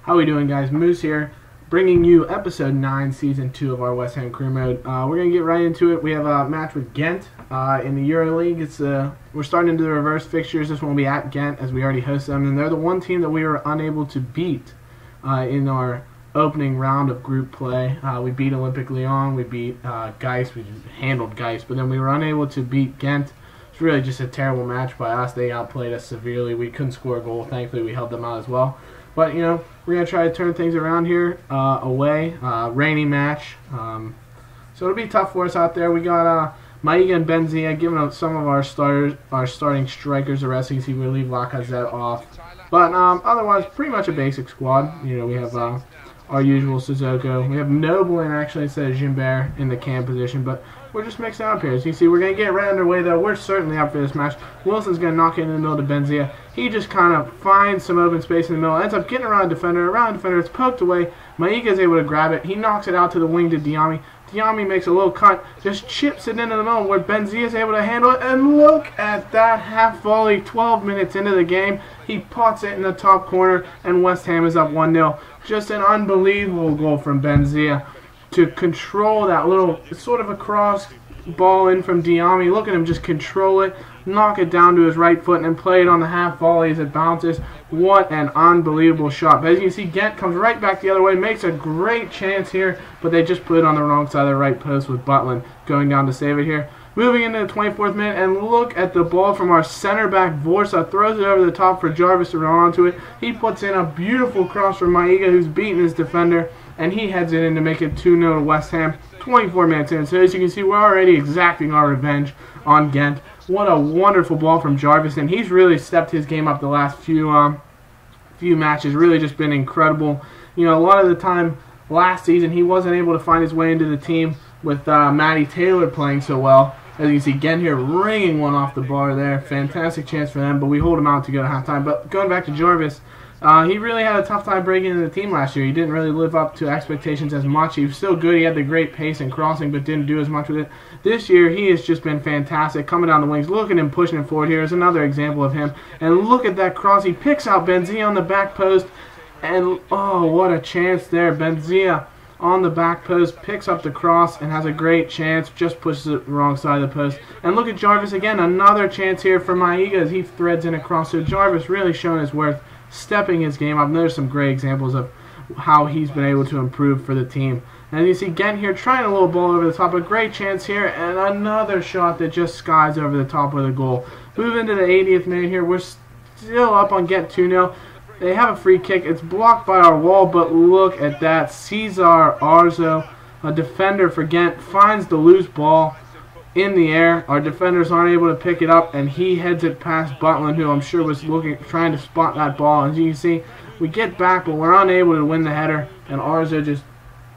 How we doing, guys? Moose here, bringing you episode 9, season 2 of our West Ham career mode. We're gonna get right into it. We have a match with Ghent in the EuroLeague. We're starting into the reverse fixtures. This one will be at Ghent, as we already host them, and they're the one team that we were unable to beat in our opening round of group play. We beat Olympique Lyon, we beat Geist, we handled Geist, but then we were unable to beat Ghent. It's really just a terrible match by us. They outplayed us severely. We couldn't score a goal. Thankfully, we held them out as well. But, you know, we're going to try to turn things around here away. Rainy match. So it'll be tough for us out there. We got Maiga and Benzia giving up some of our starting strikers a rest. You can see we leave Lacazette off. But otherwise, pretty much a basic squad. You know, we have our usual Sissoko. We have Noble in actually instead of Gimbert in the cam position. But we're just mixing up here. As you can see, we're going to get right underway, though. We're certainly up for this match. Wilson's going to knock it in the middle to Benzia. He just kind of finds some open space in the middle. Ends up getting around a defender. It's poked away. Maiga's able to grab it. He knocks it out to the wing to Diame. Diame makes a little cut. Just chips it into the middle where Benzia's able to handle it. And look at that half volley 12 minutes into the game. He pots it in the top corner, and West Ham is up 1-0. Just an unbelievable goal from Benzia to control that little sort of a cross ball in from Diame. Look at him just control it, knock it down to his right foot, and play it on the half volley as it bounces. What an unbelievable shot. But as you can see, Ghent comes right back the other way, makes a great chance here, but they just put it on the wrong side of the right post with Butland going down to save it here. Moving into the 24th minute, and look at the ball from our center back, Vorsa, throws it over the top for Jarvis to run onto it. He puts in a beautiful cross from Maiga, who's beaten his defender, and he heads it in to make it 2-0 to West Ham, 24 minutes in. So as you can see, we're already exacting our revenge on Ghent. What a wonderful ball from Jarvis, and he's really stepped his game up the last few matches. Really just been incredible. You know, a lot of the time last season, he wasn't able to find his way into the team with Matty Taylor playing so well. As you can see, Ghent here ringing one off the bar there. Fantastic chance for them, but we hold him out to go to halftime. But going back to Jarvis, he really had a tough time breaking into the team last year. He didn't really live up to expectations as much. He was still good. He had the great pace and crossing, but didn't do as much with it. This year, he has just been fantastic, coming down the wings. Look at him pushing it forward. Here's another example of him. And look at that cross. He picks out Benzia on the back post. And, oh, what a chance there. Benzia on the back post, picks up the cross, and has a great chance. Just pushes it wrong side of the post. And look at Jarvis again. Another chance here for Maiga as he threads in a cross. So Jarvis really showing his worth, stepping his game up. And there's some great examples of how he's been able to improve for the team. And you see Ghent here trying a little ball over the top. A great chance here, and another shot that just skies over the top of the goal. Move into the 80th minute here. We're still up on Ghent 2-0. They have a free kick. It's blocked by our wall, but look at that. Cesar Arzo, a defender for Ghent, finds the loose ball in the air. Our defenders aren't able to pick it up, and he heads it past Butland, who I'm sure was trying to spot that ball. As you can see, we get back, but we're unable to win the header, and Arzo just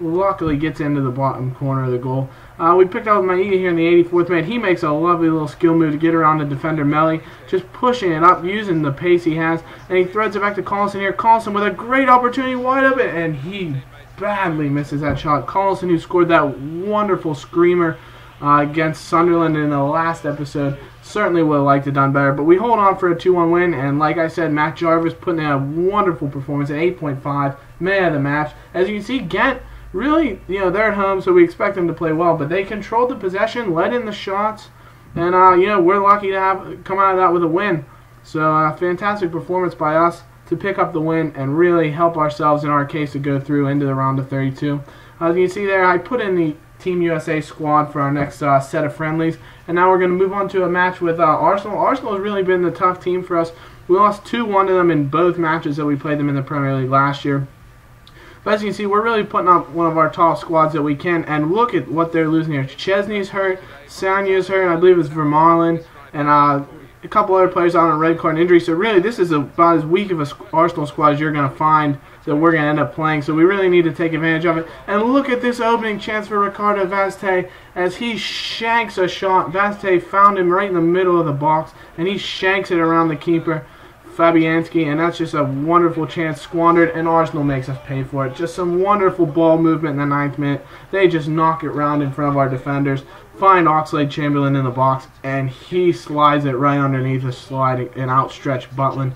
luckily gets into the bottom corner of the goal. We picked up with Maiga here in the 84th minute. He makes a lovely little skill move to get around the defender Melly, just pushing it up, using the pace he has, and he threads it back to Collison here. Collison with a great opportunity wide open, and he badly misses that shot. Collison, who scored that wonderful screamer against Sunderland in the last episode, certainly would have liked to have done better, but we hold on for a 2-1 win, and like I said, Matt Jarvis putting in a wonderful performance at 8.5, man of the match. As you can see, Ghent, really, you know, they're at home, so we expect them to play well, but they controlled the possession, led in the shots, and, you know, we're lucky to have come out of that with a win. So, fantastic performance by us to pick up the win and really help ourselves, in our case, to go through into the round of 32. As you can see there, I put in the Team USA squad for our next set of friendlies, and now we're going to move on to a match with Arsenal. Arsenal has really been the tough team for us. We lost 2-1 to them in both matches that we played them in the Premier League last year. But as you can see, we're really putting up one of our top squads that we can, and look at what they're losing here. Chesney's hurt, Sanya's hurt, and I believe it's Vermaelen, and a couple other players on a red card injury. So really, this is about as weak of an Arsenal squad as you're going to find that we're going to end up playing. So we really need to take advantage of it. And look at this opening chance for Ricardo Vazte as he shanks a shot. Vazte found him right in the middle of the box, and he shanks it around the keeper, Fabianski, and that's just a wonderful chance squandered, and Arsenal makes us pay for it. Just some wonderful ball movement in the 9th minute. They just knock it round in front of our defenders, find Oxlade-Chamberlain in the box, and he slides it right underneath a sliding and outstretched Butland.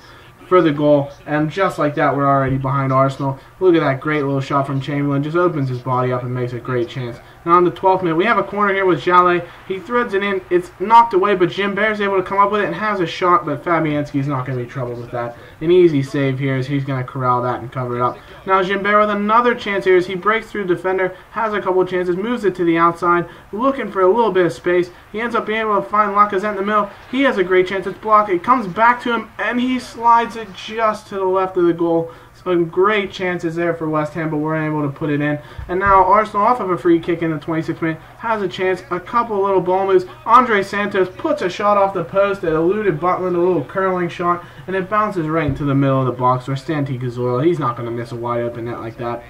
for the goal, and just like that, we're already behind Arsenal. Look at that great little shot from Chamberlain. Just opens his body up and makes a great chance. Now on the 12th minute, we have a corner here with Jallet. He threads it in. It's knocked away, but Gimbert's able to come up with it and has a shot, but Fabianski's not going to be troubled with that. An easy save here as he's going to corral that and cover it up. Now Gimbert with another chance here as he breaks through the defender, has a couple of chances, moves it to the outside, looking for a little bit of space. He ends up being able to find Lacazette in the middle. He has a great chance. It's blocked. It comes back to him, and he slides it just to the left of the goal. Some great chances there for West Ham, but we're unable to put it in. And now Arsenal, off of a free kick in the 26th minute, has a chance. A couple little ball moves. Andre Santos puts a shot off the post that eluded Butland, a little curling shot, and it bounces right into the middle of the box where Santi Cazorla, he's not going to miss a wide open net like that.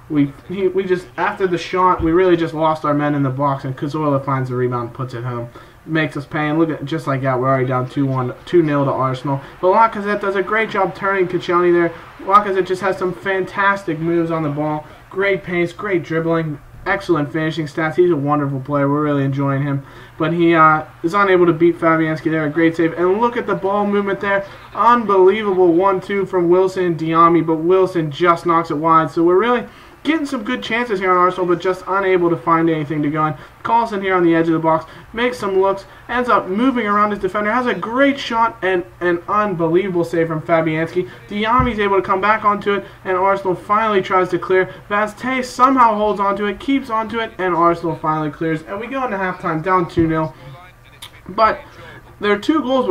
We just, after the shot, we really just lost our men in the box, and Cazorla finds the rebound, puts it home. Makes us pay, and look at just like that, we're already down 2-0 to Arsenal. But Lacazette does a great job turning Koscielny there. Lacazette just has some fantastic moves on the ball, great pace, great dribbling, excellent finishing stats. He's a wonderful player. We're really enjoying him. But he is unable to beat Fabianski there. A great save. And look at the ball movement there. Unbelievable 1-2 from Wilson and Diame, but Wilson just knocks it wide. So we're really getting some good chances here on Arsenal, but just unable to find anything to go in. Carlson here on the edge of the box, makes some looks, ends up moving around his defender, has a great shot, and an unbelievable save from Fabianski. Diame's able to come back onto it, and Arsenal finally tries to clear. Vasquez somehow holds onto it, keeps onto it, and Arsenal finally clears. And we go into halftime down 2-0. But there are two goals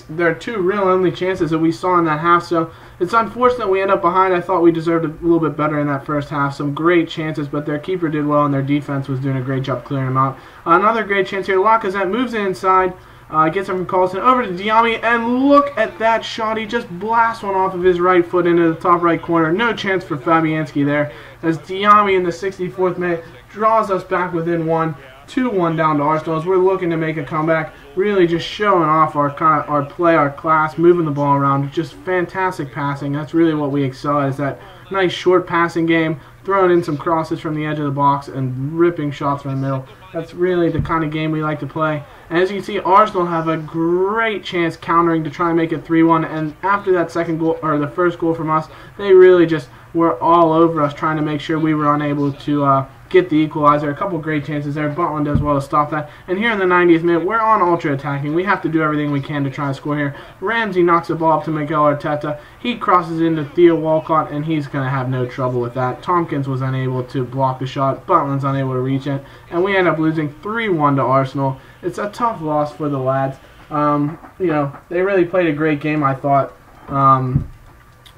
there are two real only chances that we saw in that half, so it's unfortunate we end up behind. I thought we deserved a little bit better in that first half. Some great chances, but their keeper did well, and their defense was doing a great job clearing them out. Another great chance here. Lacazette moves it inside, gets it from Carlson over to Diame, and look at that shot. He just blasts one off of his right foot into the top right corner. No chance for Fabianski there, as Diame in the 64th minute draws us back within one. 2-1 down to Arsenal as we're looking to make a comeback. Really just showing off our play, our class, moving the ball around. Just fantastic passing. That's really what we excel at, is that nice short passing game, throwing in some crosses from the edge of the box and ripping shots from the middle. That's really the kind of game we like to play. And as you can see, Arsenal have a great chance countering to try and make it 3-1. And after that second goal, or the first goal from us, they really just were all over us, trying to make sure we were unable to get the equalizer. A couple great chances there. Butland does well to stop that. And here in the 90th minute, we're on ultra attacking. We have to do everything we can to try and score here. Ramsey knocks the ball up to Miguel Arteta. He crosses into Theo Walcott, and he's going to have no trouble with that. Tompkins was unable to block the shot. Butland's unable to reach it. And we end up losing 3-1 to Arsenal. It's a tough loss for the lads. You know, they really played a great game, I thought.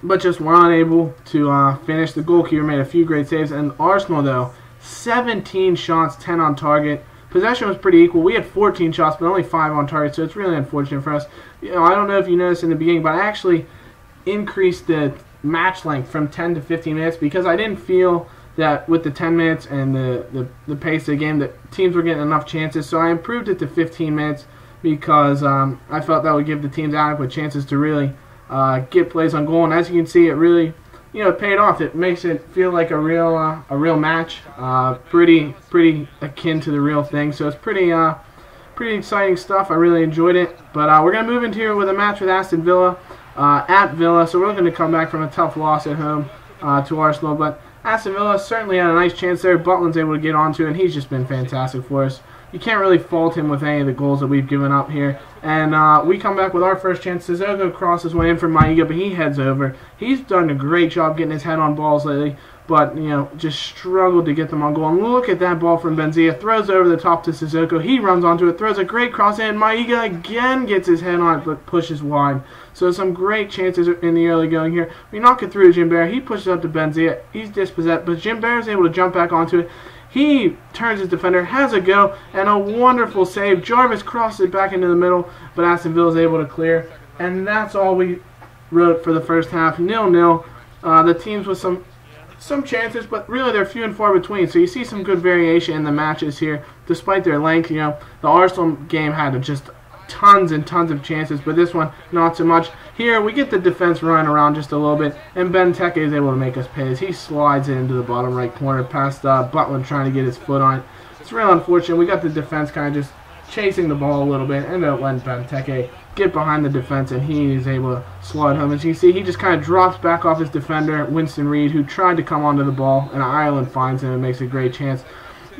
But just were unable to finish. The goalkeeper made a few great saves. And Arsenal, though, 17 shots, 10 on target. Possession was pretty equal. We had 14 shots, but only 5 on target, so it's really unfortunate for us. You know, I don't know if you noticed in the beginning, but I actually increased the match length from 10 to 15 minutes because I didn't feel that with the 10 minutes and the pace of the game that teams were getting enough chances. So I improved it to 15 minutes because I felt that would give the teams adequate chances to really get plays on goal. And as you can see, it really, you know, it paid off. It makes it feel like a real match, pretty akin to the real thing. So it's pretty exciting stuff. I really enjoyed it. But we're gonna move into here with a match with Aston Villa at Villa. So we're looking to come back from a tough loss at home to Arsenal. But Aston Villa certainly had a nice chance there. Butland's able to get onto it, and he's just been fantastic for us. You can't really fault him with any of the goals that we've given up here. And we come back with our first chance. Sissoko crosses one in from Maiga, but he heads over. He's done a great job getting his head on balls lately, but, you know, just struggled to get them on goal. And look at that ball from Benzia. Throws over the top to Sissoko. He runs onto it, throws a great cross in. Maiga again gets his head on it, but pushes wide. So some great chances in the early going here. We knock it through to Gimbert. He pushes up to Benzia. He's dispossessed, but Gimbert is able to jump back onto it. He turns his defender, has a go, and a wonderful save. Jarvis crosses it back into the middle, but Aston Villa is able to clear. And that's all we wrote for the first half, 0-0. The teams with some chances, but really they're few and far between. So you see some good variation in the matches here, despite their length. You know, the Arsenal game had just tons and tons of chances, but this one not so much. Here we get the defense running around just a little bit, and Benteke is able to make us pay as he slides it into the bottom right corner past Butland trying to get his foot on it. It's real unfortunate. We got the defense kind of just chasing the ball a little bit, ended up letting Benteke get behind the defense, and he is able to slot home. As you can see, he just kind of drops back off his defender, Winston Reed, who tried to come onto the ball, and Ireland finds him and makes a great chance.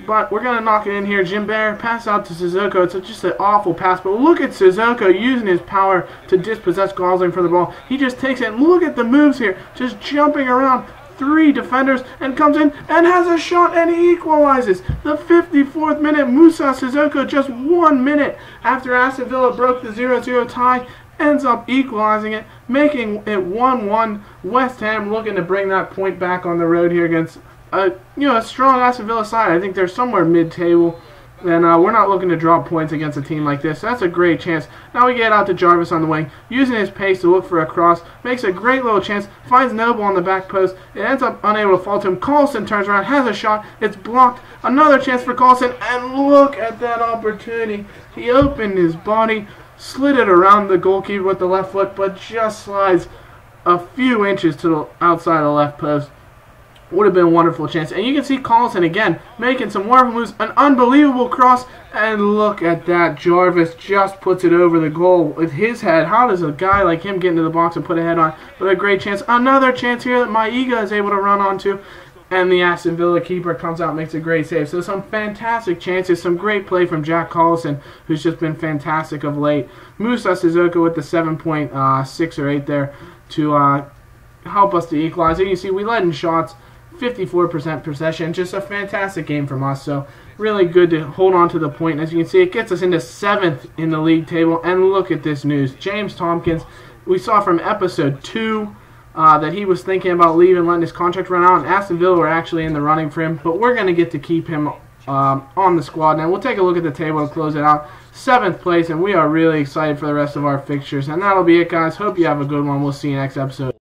But we're going to knock it in here. Jimbert, pass out to Sissoko. It's just an awful pass, but look at Sissoko using his power to dispossess Gosling for the ball. He just takes it, and look at the moves here, just jumping around 3 defenders, and comes in and has a shot, and he equalizes. The 54th minute, Moussa Sissoko, just 1 minute after Aston Villa broke the 0-0 tie, ends up equalizing it, making it 1-1. West Ham looking to bring that point back on the road here against a strong Aston Villa side. I think they're somewhere mid-table. And we're not looking to drop points against a team like this. So that's a great chance. Now we get out to Jarvis on the wing, using his pace to look for a cross. Makes a great little chance. Finds Noble on the back post. It ends up unable to fall to him. Carlson turns around, has a shot. It's blocked. Another chance for Carlson. And look at that opportunity. He opened his body, slid it around the goalkeeper with the left foot, but just slides a few inches to the outside of the left post. Would have been a wonderful chance. And you can see Carlson again making some wonderful moves. An unbelievable cross. And look at that. Jarvis just puts it over the goal with his head. How does a guy like him get into the box and put a head on? But a great chance. Another chance here that Maiga is able to run onto. And the Aston Villa keeper comes out and makes a great save. So some fantastic chances. Some great play from Jack Carlson, who's just been fantastic of late. Moussa Sissoko with the 7.6 or 8 there to help us to equalize. And you see we led in shots. 54% possession, just a fantastic game from us. So really good to hold on to the point. As you can see, it gets us into 7th in the league table. And look at this news. James Tompkins, we saw from episode 2 that he was thinking about leaving, letting his contract run out. And Aston Villa were actually in the running for him. But we're going to get to keep him on the squad. Now we'll take a look at the table to close it out. 7th place, and we are really excited for the rest of our fixtures. And that'll be it, guys. Hope you have a good one. We'll see you next episode.